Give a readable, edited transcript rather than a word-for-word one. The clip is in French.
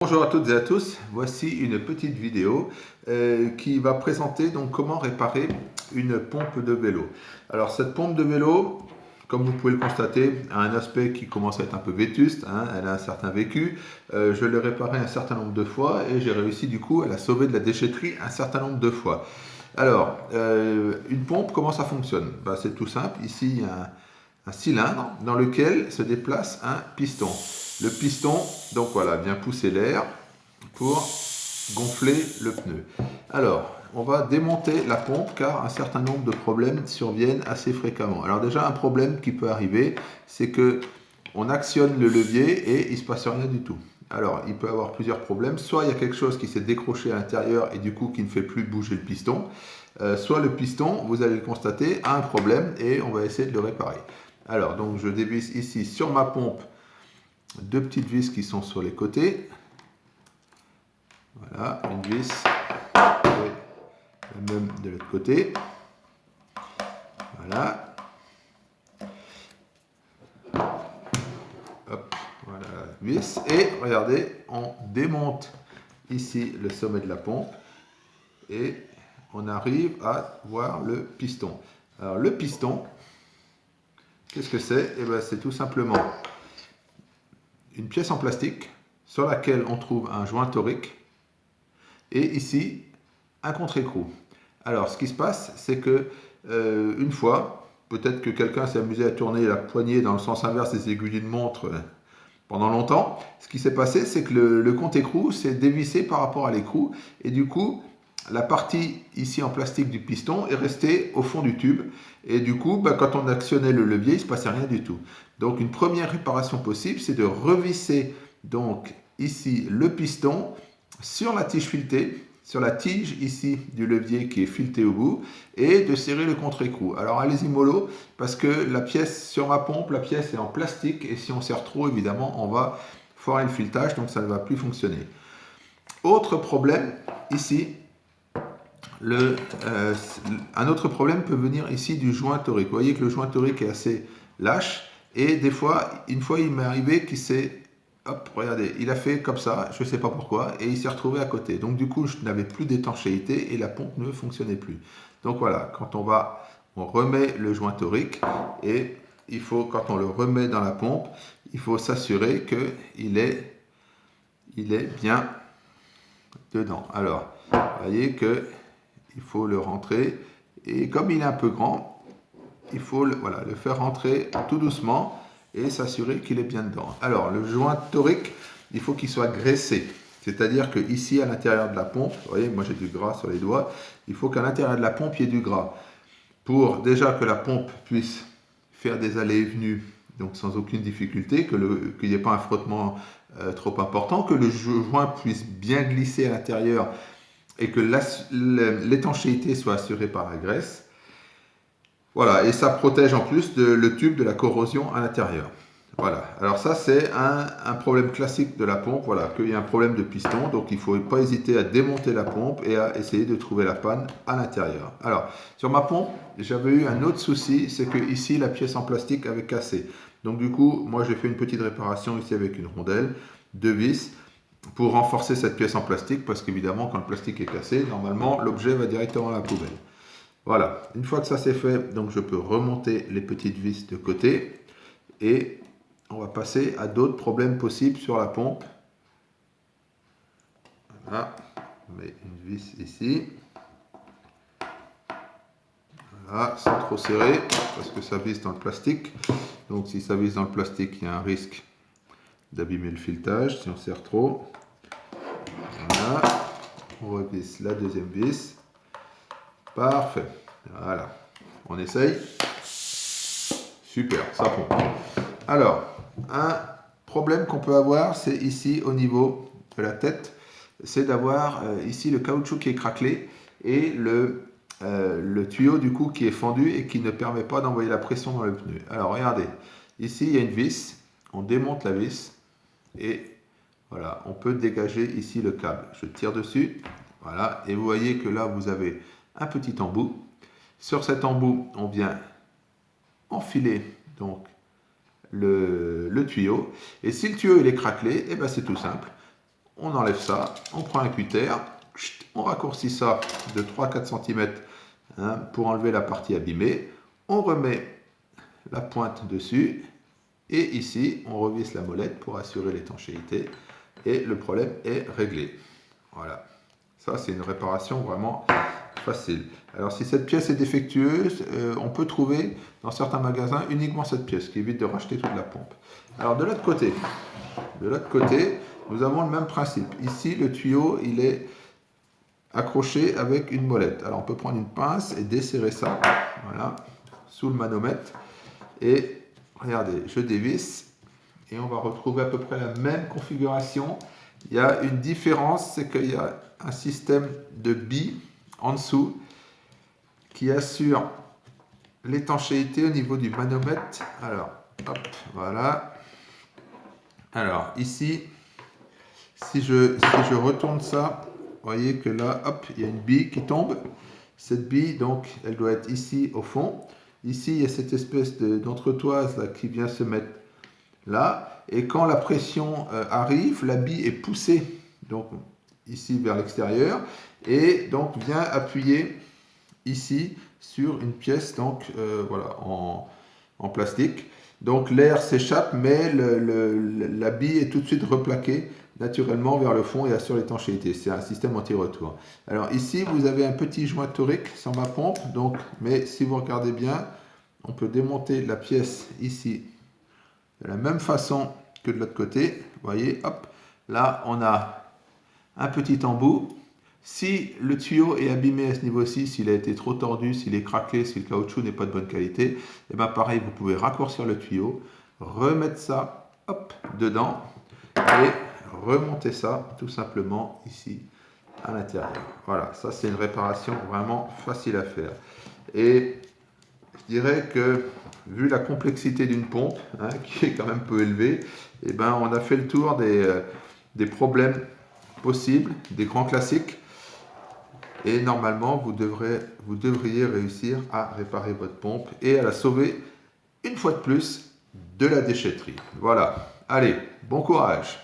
Bonjour à toutes et à tous, voici une petite vidéo qui va présenter donc comment réparer une pompe de vélo. Alors cette pompe de vélo, comme vous pouvez le constater, a un aspect qui commence à être un peu vétuste, hein, elle a un certain vécu. Je l'ai réparée un certain nombre de fois et j'ai réussi du coup à la sauver de la déchetterie un certain nombre de fois. Alors, une pompe, comment ça fonctionne? C'est tout simple, ici il y a un cylindre dans lequel se déplace un piston. Le piston, donc voilà, vient pousser l'air pour gonfler le pneu. Alors, on va démonter la pompe car un certain nombre de problèmes surviennent assez fréquemment. Alors déjà, un problème qui peut arriver, c'est que on actionne le levier et il ne se passe rien du tout. Alors, il peut y avoir plusieurs problèmes. Soit il y a quelque chose qui s'est décroché à l'intérieur et du coup qui ne fait plus bouger le piston. Soit le piston, vous allez le constater, a un problème et on va essayer de le réparer. Alors, donc je dévisse ici sur ma pompe deux petites vis qui sont sur les côtés. Voilà, une vis et la même de l'autre côté. Voilà. Hop, voilà la vis. Et regardez, on démonte ici le sommet de la pompe et on arrive à voir le piston. Alors le piston, qu'est-ce que c'est? Eh bien, c'est tout simplement une pièce en plastique sur laquelle on trouve un joint torique et ici un contre-écrou. Alors ce qui se passe, c'est que une fois, peut-être que quelqu'un s'est amusé à tourner la poignée dans le sens inverse des aiguilles de montre pendant longtemps. Ce qui s'est passé, c'est que le contre-écrou s'est dévissé par rapport à l'écrou et du coup la partie ici en plastique du piston est restée au fond du tube et du coup quand on actionnait le levier, il ne se passait rien du tout. Donc une première réparation possible, c'est de revisser donc ici le piston sur la tige filetée, sur la tige ici du levier qui est filetée au bout et de serrer le contre-écrou. Alors allez-y mollo parce que la pièce sur ma pompe, la pièce est en plastique et si on serre trop évidemment on va foirer le filetage donc ça ne va plus fonctionner. Autre problème ici, un autre problème peut venir ici du joint torique. Vous voyez que le joint torique est assez lâche et des fois, une fois il m'est arrivé qu'il s'est, hop, regardez, il a fait comme ça, je ne sais pas pourquoi, et il s'est retrouvé à côté. Donc du coup, je n'avais plus d'étanchéité et la pompe ne fonctionnait plus. Donc voilà, quand on remet le joint torique et il faut, quand on le remet dans la pompe, il faut s'assurer qu'il est bien dedans. Alors, vous voyez que il faut le rentrer et comme il est un peu grand, il faut le faire rentrer tout doucement et s'assurer qu'il est bien dedans. Alors le joint torique, il faut qu'il soit graissé. C'est-à-dire que ici à l'intérieur de la pompe, vous voyez, moi j'ai du gras sur les doigts, il faut qu'à l'intérieur de la pompe il y ait du gras. Pour déjà que la pompe puisse faire des allées et venues, donc sans aucune difficulté, qu'il n'y ait pas un frottement trop important, que le joint puisse bien glisser à l'intérieur et que l'étanchéité soit assurée par la graisse. Voilà, et ça protège en plus le tube de la corrosion à l'intérieur. Voilà, alors ça c'est un problème classique de la pompe, voilà, qu'il y a un problème de piston, donc il ne faut pas hésiter à démonter la pompe et à essayer de trouver la panne à l'intérieur. Alors, sur ma pompe, j'avais eu un autre souci, c'est que ici la pièce en plastique avait cassé. Donc du coup, moi j'ai fait une petite réparation ici avec une rondelle, deux vis, pour renforcer cette pièce en plastique, parce qu'évidemment quand le plastique est cassé, normalement l'objet va directement à la poubelle. Voilà, une fois que ça c'est fait, donc je peux remonter les petites vis de côté et on va passer à d'autres problèmes possibles sur la pompe. Voilà, on met une vis ici. Voilà, sans trop serrer parce que ça vise dans le plastique. Donc si ça vise dans le plastique, il y a un risque d'abîmer le filetage si on serre trop. Voilà, on revisse la deuxième vis. Parfait. Voilà. On essaye. Super, ça pompe. Alors, un problème qu'on peut avoir, c'est ici au niveau de la tête, c'est d'avoir ici le caoutchouc qui est craquelé et le tuyau du coup qui est fendu et qui ne permet pas d'envoyer la pression dans le pneu. Alors regardez, ici il y a une vis, on démonte la vis et voilà, on peut dégager ici le câble. Je tire dessus, voilà, et vous voyez que là vous avez un petit embout. Sur cet embout, on vient enfiler donc le tuyau. Et si le tuyau il est craquelé, eh ben c'est tout simple. on enlève ça, on prend un cutter, on raccourcit ça de 3-4 cm pour enlever la partie abîmée, on remet la pointe dessus, et ici, on revisse la molette pour assurer l'étanchéité, et le problème est réglé. Voilà, ça c'est une réparation vraiment facile. Alors si cette pièce est défectueuse, on peut trouver dans certains magasins uniquement cette pièce, qui évite de racheter toute la pompe. Alors de l'autre côté, nous avons le même principe. Ici, le tuyau, il est accroché avec une molette. Alors on peut prendre une pince et desserrer ça, voilà, sous le manomètre. Et regardez, je dévisse et on va retrouver à peu près la même configuration. Il y a une différence, c'est qu'il y a un système de billes en dessous qui assure l'étanchéité au niveau du manomètre. Alors, hop, voilà. Alors, ici, si je retourne ça, vous voyez que là, hop, il y a une bille qui tombe. Cette bille, donc, elle doit être ici au fond. Ici, il y a cette espèce d'entretoise là, qui vient se mettre là. Et quand la pression arrive, la bille est poussée donc, ici vers l'extérieur. Et donc vient appuyer ici sur une pièce donc, voilà, en plastique. Donc l'air s'échappe, mais la bille est tout de suite replaquée naturellement vers le fond et assure l'étanchéité. C'est un système anti-retour. Alors ici, vous avez un petit joint torique sur ma pompe, donc, mais si vous regardez bien, on peut démonter la pièce ici de la même façon que de l'autre côté. Vous voyez, hop, là on a un petit embout. Si le tuyau est abîmé à ce niveau-ci, s'il a été trop tordu, s'il est craquelé, si le caoutchouc n'est pas de bonne qualité, et bien pareil, vous pouvez raccourcir le tuyau, remettre ça hop, dedans et remonter ça tout simplement ici à l'intérieur. Voilà, ça c'est une réparation vraiment facile à faire. Et je dirais que vu la complexité d'une pompe, qui est quand même peu élevée, et ben on a fait le tour des problèmes possibles, des grands classiques. Et normalement, vous devriez réussir à réparer votre pompe et à la sauver une fois de plus de la déchetterie. Voilà. Allez, bon courage!